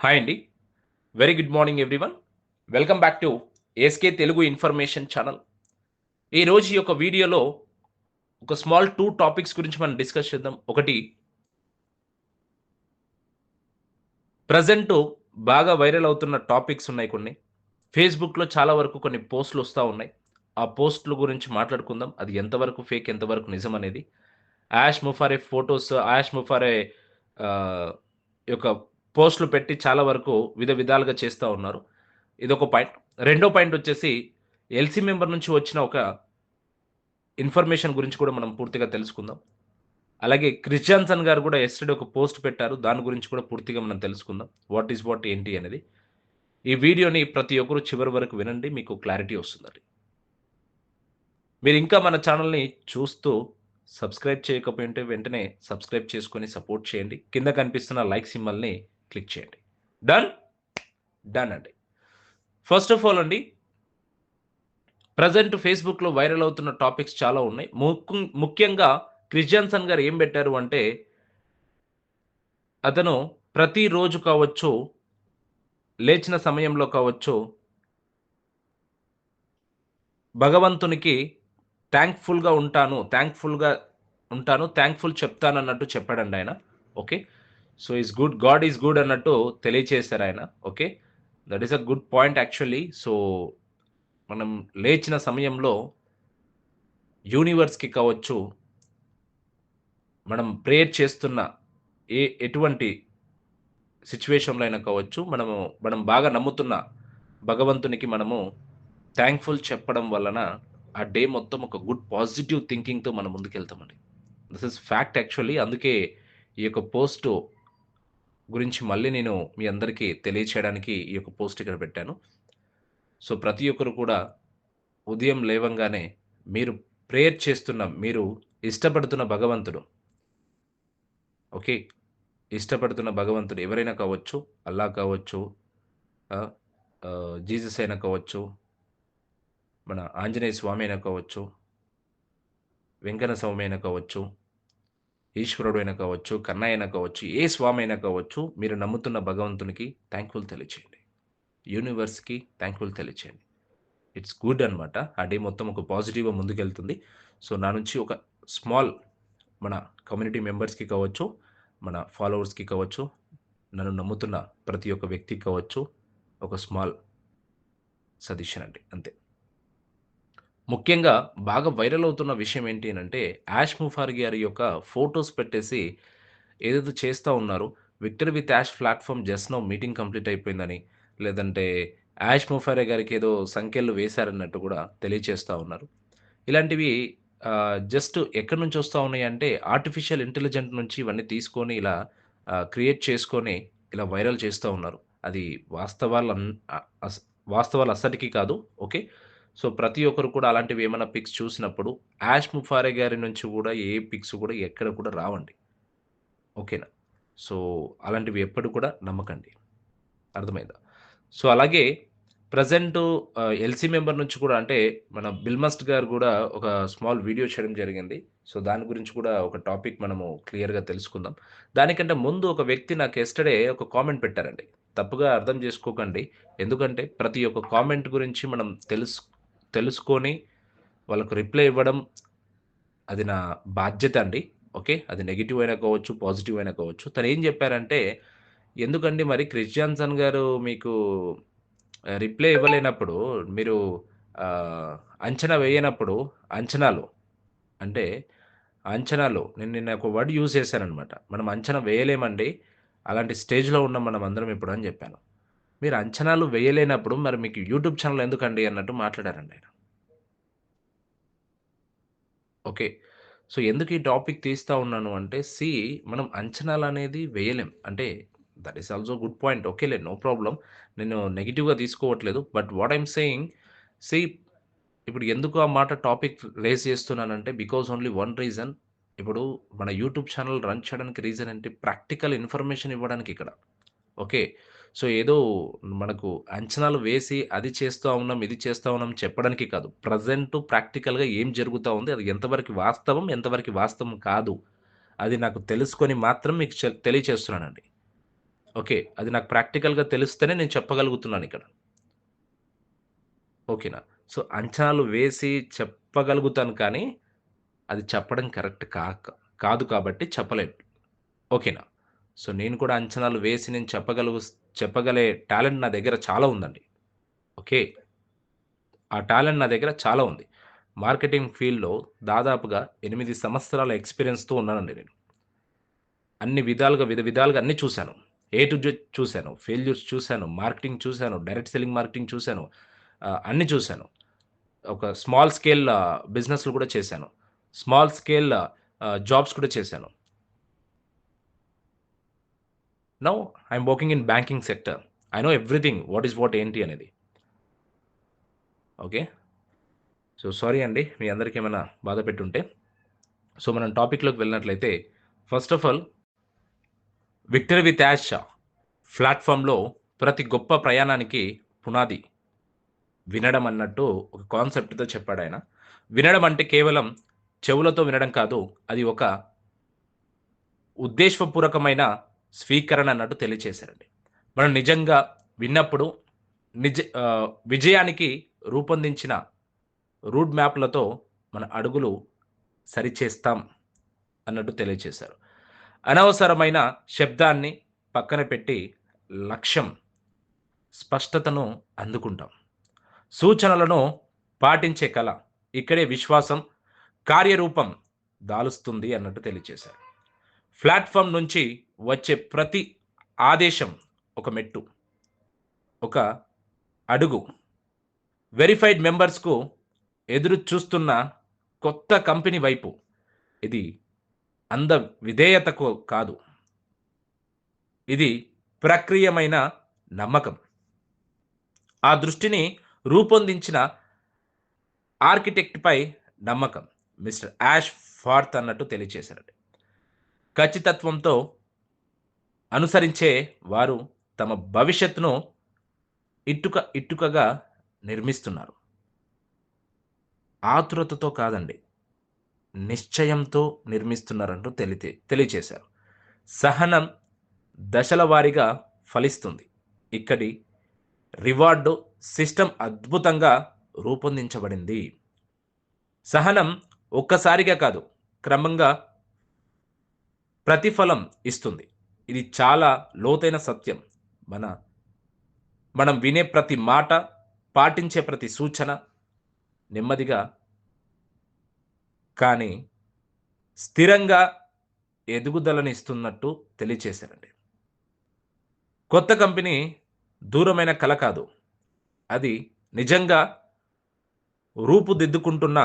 Hi అండి. Very good morning everyone. Welcome back to ASK Telugu information channel. ఈరోజు ఈ యొక్క వీడియోలో ఒక స్మాల్ 2 టాపిక్స్ గురించి మనం డిస్కస్ చేద్దాం. ఒకటి ప్రెజెంటు బాగా వైరల్ అవుతున్న టాపిక్స్ ఉన్నాయి కొన్ని. ఫేస్‌బుక్‌లో చాలా వరకు కొన్ని పోస్ట్‌లు వస్తా ఉన్నాయి. ఆ పోస్ట్‌ల గురించి మాట్లాడుకుందాం. అది ఎంతవరకు ఫేక్, ఎంతవరకు నిజం అనేది. యాష్ ముఫారే ఫోటోస్, యాష్ ముఫారే ఆహ్, యొక్క పోస్ట్‌లు పెట్టి చాలా వరకు విధాలుగా చేస్తా ఉన్నారు. ఇదొక పాయింట్. రెండో పాయింట్ వచ్చేసి ఎల్సీ మెంబర్ నుంచి వచ్చిన ఒక ఇన్ఫర్మేషన్ గురించి కూడా మనం పూర్తిగా తెలుసుకుందాం. అలాగే క్రిస్ జాన్సన్ గారు కూడా యెస్టర్‌డే ఒక పోస్ట్ పెట్టారు. దాని గురించి కూడా పూర్తిగా మనం తెలుసుకుందాం. వాట్ ఈస్ వాట్ ఏంటి అనేది. ఈ వీడియోని ప్రతి ఒక్కరు చివరి వరకు వినండి. మీకు క్లారిటీ వస్తుందండి. మీరింకా మన ఛానెల్‌ని చూస్తూ సబ్స్క్రైబ్ చేయకపోయుంటే వెంటనే సబ్స్క్రైబ్ చేసుకొని సపోర్ట్ చేయండి. కింద కనిపిస్తున్న లైక్ సింబల్‌ని క్లిక్ చేయండి. డన్? డన్ అండి. ఫస్ట్ ఆఫ్ ఆల్ అండి, ప్రెజెంట్ ఫేస్‌బుక్‌లో వైరల్ అవుతున్న టాపిక్స్ చాలా ఉన్నాయి. ముఖ్యంగా క్రిస్ జాన్సన్ గారు ఏం పెట్టారు అంటే, అతను ప్రతిరోజు కావచ్చు, లేచిన సమయంలో కావచ్చు, భగవంతునికి థాంక్‌ఫుల్ చెప్తానన్నట్టు చెప్పాడండి ఆయన. Okay. So, is good, God is good అన్నట్టు తెలియచేశారాయన. Okay. That is a good point actually. So, మనం లేచిన సమయంలో యూనివర్స్‌కి కావచ్చు, మనం ప్రేయర్ చేస్తున్న ఎటువంటి సిట్యుయేషన్‌లో అయినా కావచ్చు, మనం బాగా నమ్ముతున్న భగవంతునికి మనము థాంక్‌ఫుల్ చెప్పడం వలన, ఆ డే మొత్తం ఒక గుడ్ పాజిటివ్ థింకింగ్‌తో మనం ముందుకెళ్తామండి. This is fact actually. అందుకే ఈ యొక్క పోస్ట్ గురించి మళ్ళీ నేను మీ అందరికీ తెలియచేయడానికి ఈ యొక్క పోస్ట్ ఇక్కడ పెట్టాను. సో, ప్రతి ఒక్కరు కూడా ఉదయం లేవంగానే మీరు ప్రేయర్ చేస్తున్న, మీరు ఇష్టపడుతున్న భగవంతుడు, ఓకే. ఇష్టపడుతున్న భగవంతుడు ఎవరైనా కావచ్చు, అల్లా కావచ్చు, ఆహ్, జీసస్ అయినా కావచ్చు, మన ఆంజనేయ స్వామి అయినా కావచ్చు, వెంకన్న స్వామి అయినా కావచ్చు, ఈశ్వరుడు అయినా కావచ్చు, కన్నయ్య అయినా కావచ్చు, ఏ స్వామి అయినా కావచ్చు, మీరు నమ్ముతున్న భగవంతునికి థాంక్‌ఫుల్ తెలియచేయండి. యూనివర్స్‌కి థాంక్‌ఫుల్ తెలియచేయండి. ఇట్స్ గుడ్ అనమాట. ఆ డే మొత్తం ఒక పాజిటివ్‌గా ముందుకెళ్తుంది. సో, నా నుంచి ఒక స్మాల్ మన కమ్యూనిటీ మెంబర్స్‌కి కావచ్చు, మన ఫాలోవర్స్‌కి కావచ్చు, నన్ను నమ్ముతున్న ప్రతి ఒక్క వ్యక్తికి కావచ్చు, ఒక స్మాల్ సజెషన్ అండి. అంతే. ముఖ్యంగా బాగా వైరల్ అవుతున్న విషయం ఏంటి అనంటే, 'యాష్ ముఫారి' గారి యొక్క ఫోటోస్ పెట్టేసి ఏదేదో చేస్తా ఉన్నారు. 'Victory with Yash' platform just now meeting complete అయిపోయిందని, లేదంటే 'యాష్ ముఫారే' గారికి ఏదో సంకెళ్ళు వేశారన్నట్టు కూడా తెలియచేస్తా ఉన్నారు. ఇలాంటివి జస్ట్ ఎక్కడి నుంచి వస్తా ఉన్నాయంటే, ఆర్టిఫిషియల్ ఇంటెలిజెంట్ నుంచి ఇవన్నీ తీసుకొని ఇలా క్రియేట్ చేసుకొని ఇలా వైరల్ చేస్తా ఉన్నారు. అది వాస్తవాలన్ అ అస్ వాస్తవాలు అస్సటికి కాదు. ఓకే. సో, ప్రతి ఒక్కరు కూడా అలాంటివి ఏమన్నా పిక్స్ చూసినప్పుడు 'యాష్ ముఫారే' గారి నుంచి కూడా ఏ పిక్స్ కూడా ఎక్కడ కూడా రావండి. ఓకేనా. సో, అలాంటివి ఎప్పుడు కూడా నమ్మకండి. అర్థమైందా? సో, అలాగే ప్రెజెంటు ఎల్‌సీ మెంబర్ నుంచి కూడా అంటే మన 'బిల్ మస్ట్' గారు గూడా ఒక స్మాల్ వీడియో చేయడం జరిగింది. సో, దాని గురించి కూడా ఒక టాపిక్ మనము క్లియర్‌గా తెలుసుకుందాం. దానికంటే ముందు ఒక వ్యక్తి నాకు యెస్టర్‌డే ఒక కామెంట్ పెట్టారండి. తప్పుగా అర్థం చేసుకోకండి. ఎందుకంటే ప్రతి ఒక్క కామెంట్ గురించి మనం తెలుసుకొని వాళ్ళకు రిప్లై ఇవ్వడం అది నా బాధ్యత అండి. ఓకే. అది నెగెటివ్ అయినా కావచ్చు, పాజిటివ్ అయినా కావచ్చు. తనేం జెప్పారంటే, "ఎందుకండి మరి క్రిస్ జాన్సన్ గారు మీకు రిప్లై ఇవ్వలేనప్పుడు, మీరు ఆహ్, అంచనా వేయనప్పుడు అంచనాలు అంటే, అంచనాలు నేను నిన్న ఒక వర్డ్ యూజ్ చేశాననమాట. మనం అంచనా వేయలేమండి. అలాంటి స్టేజ్‌లో ఉన్నాం మనమందరం ఇప్పుడు" అని జెప్పాను. "మీరు అంచనాలు వేయలేనప్పుడు మరి మీకు యూట్యూబ్ ఛానెల్ ఎందుకండి" అన్నట్టు మాట్లాడారండి ఆయన. ఓకే. సో, ఎందుకు ఈ టాపిక్ తీస్తా ఉన్నాను అంటే, మనం అంచనాలనేది వేయలేం. అంటే that is also good point. ఓకేలే, నో ప్రాబ్లమ్. నేను నెగెటివ్‌గా తీసుకోవట్లేదు. But what I am saying, see ఇప్పుడు ఎందుకు ఆ మాట టాపిక్ రైజ్ చేస్తున్నానంటే, బికాజ్ ఓన్లీ వన్ రీజన్. ఇప్పుడు మన యూట్యూబ్ ఛానెల్ రన్ చేయడానికి రీజన్ ఏంటి? ప్రాక్టికల్ ఇన్ఫర్మేషన్ ఇవ్వడానికి ఇక్కడ. ఓకే. సో, ఏదో మనకు అంచనాలు వేసి అది చేస్తా ఉన్నాం, ఇది చేస్తా ఉన్నాం చెప్పడానికి కాదు. ప్రెజెంట్ ప్రాక్టికల్‌గా ఏం జరుగుతా ఉంది, అది ఎంతవరకు వాస్తవం, ఎంతవరకు వాస్తవం కాదు, అది నాకు తెలుసుకొని మాత్రం మీకు తెలియచేస్తున్నానండి. ఓకే. అది నాకు ప్రాక్టికల్‌గా తెలిస్తేనే నేను చెప్పగలుగుతున్నానిక్కడ. ఓకేనా? సో, అంచనాలు వేసి చెప్పగలుగుతాను కానీ, అది చెప్పడం కరెక్ట్ కాదు కాబట్టి చెప్పలేను. ఓకేనా? సో, నేను కూడా అంచనాలు వేసి నేను చెప్పగలే టాలెంట్ నా దగ్గర చాలా ఉందండి. ఓకే. ఆ టాలెంట్ నా దగ్గర చాలా ఉంది. మార్కెటింగ్ ఫీల్డ్‌లో దాదాపుగా 8 సంవత్సరాల ఎక్స్‌పీరియన్స్‌తో ఉన్నానండి నేను. అన్ని విధాలుగా, విధాలుగా అన్నీ చూసాను. ఏ టు జెడ్ చూసాను. ఫెయిల్యూర్స్ చూసాను. మార్కెటింగ్ చూసాను. డైరెక్ట్ సెల్లింగ్ మార్కెటింగ్ చూసాను. అన్నీ చూసాను. ఒక స్మాల్ స్కేల్ బిజినెస్‌లు కూడా చేశాను. స్మాల్ స్కేల్ జాబ్స్ కూడా చేశాను. Now I am working in banking sector. I know everything what is what ఏంటి అనేది. ఓకే. సో, సారీ అండి మీ అందరికి ఏమైనా బాధ పెట్టుంటే. సో, మనం టాపిక్‌లోకి వెళ్ళినట్లయితే first of all 'victory with Ash' ప్లాట్‌ఫార్మ్‌లో ప్రతి గొప్ప ప్రయాణానికి పునాది వినడం అన్నట్టు ఒక కాన్సెప్ట్‌తో చెప్పాడాయన. వినడం అంటే కేవలం చెవులతో వినడం కాదు. అది ఒక ఉద్దేశపూర్వకమైన స్వీకరణ అన్నట్టు తెలియచేశారండి. మనం నిజంగా విన్నప్పుడు విజయానికి రూపొందించిన రూట్ మ్యాప్‌లతో మన అడుగులు సరిచేస్తాం అన్నట్టు తెలియచేశారు. అనవసరమైన శబ్దాన్ని పక్కన పెట్టి లక్ష్యం, స్పష్టతను అందుకుంటాం. సూచనలను పాటించే కళ. ఇక్కడే విశ్వాసం కార్యరూపం దాలుస్తుంది అన్నట్టు తెలియచేశారు. ప్లాట్‌ఫార్మ్ నుంచి వచ్చే ప్రతి ఆదేశం ఒక మెట్టు, ఒక అడుగు. వెరిఫైడ్ మెంబర్స్‌కు ఎదురు చూస్తున్న కొత్త కంపెనీ వైపు. ఇది అంద విధేయతకు కాదు. ఇది ప్రక్రియమైన నమ్మకం. ఆ దృష్టిని రూపొందించిన ఆర్కిటెక్ట్‌పై నమ్మకం. మిస్టర్ యాష్ ఫార్త్ అన్నట్టు తెలియచేశారండి. ఖచ్చితత్వంతో అనుసరించే వారు తమ భవిష్యత్తును ఇటుకగా నిర్మిస్తున్నారు. ఆతురతతో కాదండి. నిశ్చయంతో నిర్మిస్తున్నారంటూ తెలియచేశారు. సహనం దశల వారీగా ఫలిస్తుంది. ఇక్కడి రివార్డ్ సిస్టమ్ అద్భుతంగా రూపొందించబడింది. సహనం ఒక్కసారిగా కాదు, క్రమంగా ప్రతిఫలం ఇస్తుంది. ఇది చాలా లోతైన సత్యం. మన మనం వినే ప్రతి మాట, పాటించే ప్రతి సూచన నెమ్మదిగా కానీ స్థిరంగా ఎదుగుదలనిస్తున్నట్టు తెలియచేశారండి. కొత్త కంపెనీ దూరమైన కల కాదు. అది నిజంగా రూపుదిద్దుకుంటున్న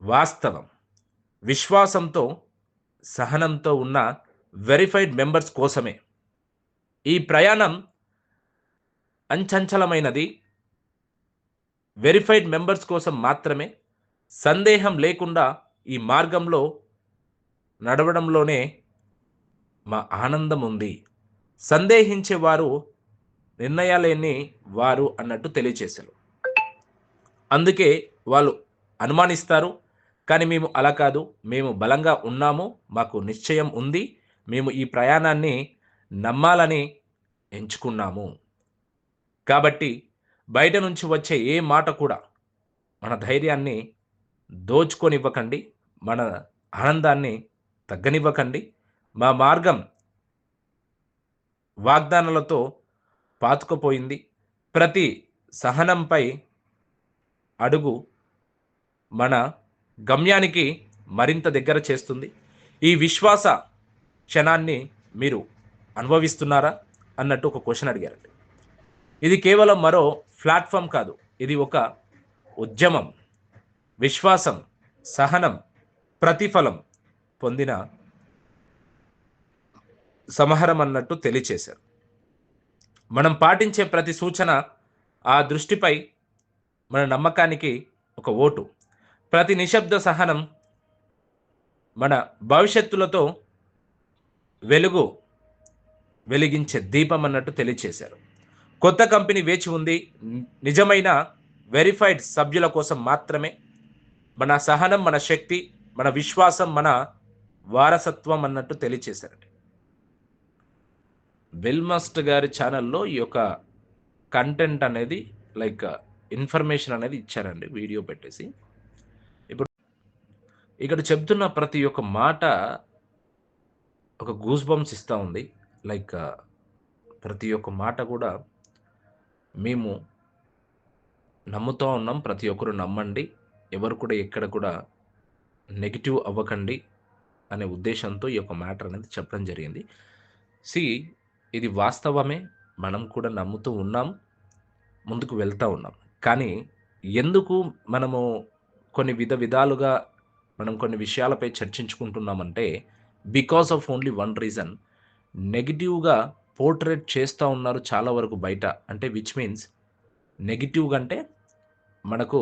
వాస్తవం. విశ్వాసంతో, సహనంతో ఉన్న వెరిఫైడ్ మెంబర్స్ కోసమే. ఈ ప్రయాణం అంచంచలమైనది. వెరిఫైడ్ మెంబర్స్ కోసం మాత్రమే. సందేహం లేకుండా ఈ మార్గంలో నడవడంలోనే మా ఆనందం ఉంది. సందేహించేవారు నిర్ణయాలేని వారు అన్నట్టు తెలియచేశారు. అందుకే వాళ్ళు అనుమానిస్తారు. కానీ మేము అలా కాదు. మేము బలంగా ఉన్నాము. మాకు నిశ్చయం ఉంది. మేము ఈ ప్రయాణాన్ని నమ్మాలని ఎంచుకున్నాము. కాబట్టి బయట నుంచి వచ్చే ఏ మాట కూడా మన ధైర్యాన్ని దోచుకొనివ్వకండి. మన ఆనందాన్ని తగ్గనివ్వకండి. మా మార్గం వాగ్దానాలతో పాతుకుపోయింది. ప్రతి సహనంపై అడుగు మన గమ్యానికి మరింత దగ్గర చేస్తుంది. ఈ విశ్వాస క్షణాన్ని మీరు అనుభవిస్తున్నారా? అన్నట్టు ఒక క్వెషన్ అడిగారండి. ఇది కేవలం మరో ప్లాట్‌ఫార్మ్ కాదు. ఇది ఒక ఉద్యమం. విశ్వాసం, సహనం, ప్రతిఫలం పొందిన సమాహారం అన్నట్టు తెలియచేశారు. మనం పాటించే ప్రతి సూచన ఆ దృష్టిపై మన నమ్మకానికి ఒక ఓటు. ప్రతి నిశ్శబ్ద సహనం మన భవిష్యత్తులతో వెలుగు వెలిగించే దీపం అన్నట్టు తెలియచేశారు. కొత్త కంపెనీ వేచి ఉంది. నిజమైన వెరిఫైడ్ సభ్యుల కోసం మాత్రమే. మన సహనం, మన శక్తి, మన విశ్వాసం, మన వారసత్వం అన్నట్టు తెలియచేశారండి. విల్ మస్ట్ గారి ఛానల్‌లో ఈ యొక్క కంటెంట్ అనేది లైక్ ఇన్ఫర్మేషన్ అనేది ఇచ్చారండి వీడియో పెట్టేసి. ఇప్పుడు ఇక్కడ చెప్తున్న ప్రతి ఒక్క మాట ఒక గూస్ బంప్స్ ఇస్తా ఉంది. లైక్ ప్రతి ఒక్క మాట కూడా మేము నమ్ముతా ఉన్నాం. ప్రతి ఒక్కరు నమ్మండి. ఎవరు కూడా ఎక్కడ కూడా నెగెటివ్ అవ్వకండి అనే ఉద్దేశంతో ఈ యొక్క మ్యాటర్ అనేది చెప్పడం జరిగింది. సీ ఇది వాస్తవమే. మనం కూడా నమ్ముతూ ఉన్నాం. ముందుకు వెళ్తా ఉన్నాం. కానీ ఎందుకు మనము కొన్ని విధాలుగా మనం కొన్ని విషయాలపై చర్చించుకుంటున్నామంటే because of only one reason నెగెటివ్‌గా పోర్ట్రేట్ చేస్తా ఉన్నారు చాలా వరకు బయట. అంటే విచ్ మీన్స్ నెగెటివ్‌గా అంటే మనకు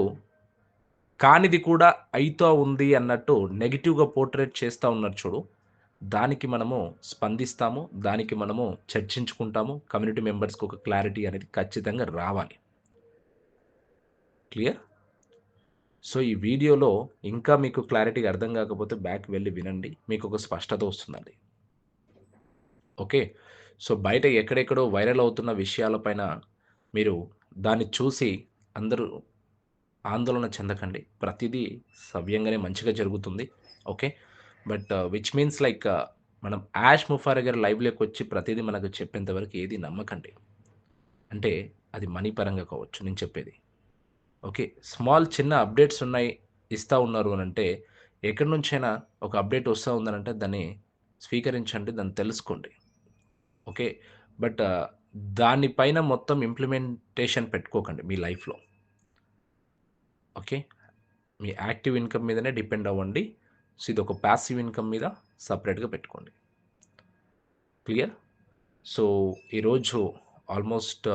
కానిది కూడా అయితా ఉంది అన్నట్టు నెగెటివ్‌గా పోర్ట్రేట్ చేస్తా ఉన్నారు చూడు. దానికి మనము స్పందిస్తాము. దానికి మనము చర్చించుకుంటాము. కమ్యూనిటీ మెంబర్స్‌కి ఒక క్లారిటీ అనేది ఖచ్చితంగా రావాలి. క్లియర్? సో, ఈ వీడియోలో ఇంకా మీకు క్లారిటీగా అర్థం కాకపోతే బ్యాక్ వెళ్లి వినండి. మీకు ఒక స్పష్టత వస్తుందండి. ఓకే. సో, బయట ఎక్కడెక్కడో వైరల్ అవుతున్న విషయాలపైన మీరు దాన్ని చూసి అందరూ ఆందోళన చెందకండి. ప్రతిదీ సవ్యంగానే మంచిగా జరుగుతుంది. Okay. But which means like మనం 'యాష్ ముఫారా' గారి లైవ్‌లోకొచ్చి ప్రతిదీ మనకు చెప్పేంత వరకు ఏది నమ్మకండి. అంటే అది మనీ పరంగా కావచ్చు నేను చెప్పేది. ఓకే. స్మాల్ చిన్న అప్డేట్స్ ఉన్నాయి, ఇస్తా ఉన్నారు అనంటే ఎక్కడి నుంచైనా ఒక అప్డేట్ వస్తా ఉందనంటే దాన్ని స్వీకరించండి. దాన్ని తెలుసుకోండి. ఓకే. బట్ దాని పైన మొత్తం ఇంప్లిమెంటేషన్ పెట్టుకోకండి మీ లైఫ్‌లో. ఓకే. మీ యాక్టివ్ ఇన్‌కమ్ మీదనే డిపెండ్ అవ్వండి. సో, ఇదొక పాసివ్ ఇన్‌కమ్ మీద సెపరేట్‌గా పెట్టుకోండి. క్లియర్? సో, ఈరోజు ఆల్మోస్ట్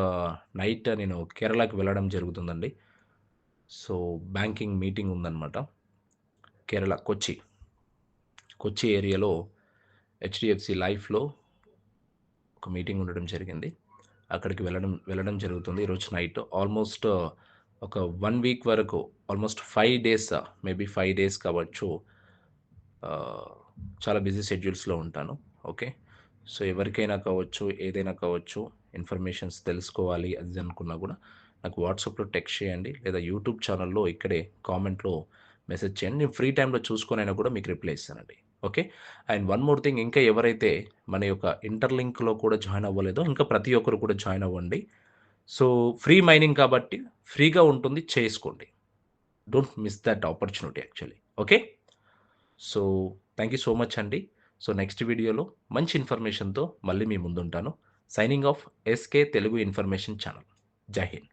నైట్ నేను కేరళకి వెళ్ళడం జరుగుతుందండి. సో, బ్యాంకింగ్ మీటింగ్ ఉందనమాట. కేరళ కొచ్చి. కొచ్చి ఏరియాలో హెచ్‌డిఎఫ్‌సి లైఫ్‌లో ఒక మీటింగ్ ఉండడం జరిగింది. అక్కడికి వెళ్ళడం జరుగుతుంది ఈరోజు నైట్. ఆల్మోస్ట్ ఒక 1 వీక్ వరకు ఆల్మోస్ట్ 5 డేస్ మేబీ 5 డేస్ కావచ్చు. ఆహ్, చాలా బిజీ షెడ్యూల్స్‌లో ఉంటాను. ఓకే. సో, ఎవరికైనా కావచ్చు, ఏదైనా కావచ్చు, ఇన్ఫర్మేషన్స్ తెలుసుకోవాలి అది అనుకున్నా గూడా నాకు వాట్సాప్‌లో టెక్స్ట్ చేయండి. లేదా యూట్యూబ్ ఛానెల్‌లో ఇక్కడే కామెంట్‌లో మెసేజ్ చేయండి. నేను ఫ్రీ టైమ్‌లో చూసుకొనైనా కూడా మీకు రిప్లై ఇస్తానండి. Okay. And one more thing ఇంకా ఎవరైతే మన యొక్క ఇంటర్‌లింక్‌లో కూడా జాయిన్ అవ్వలేదో ఇంకా ప్రతి ఒక్కరు కూడా జాయిన్ అవ్వండి. సో, ఫ్రీ మైనింగ్ కాబట్టి ఫ్రీగా ఉంటుంది చేసుకోండి. Don't miss that opportunity actually. Okay. So, thank you so much అండి. సో, నెక్స్ట్ వీడియోలో మంచి ఇన్ఫర్మేషన్‌తో మళ్ళీ మీ ముందుంటాను. Signing off SK Telugu information channel. Jai Hind.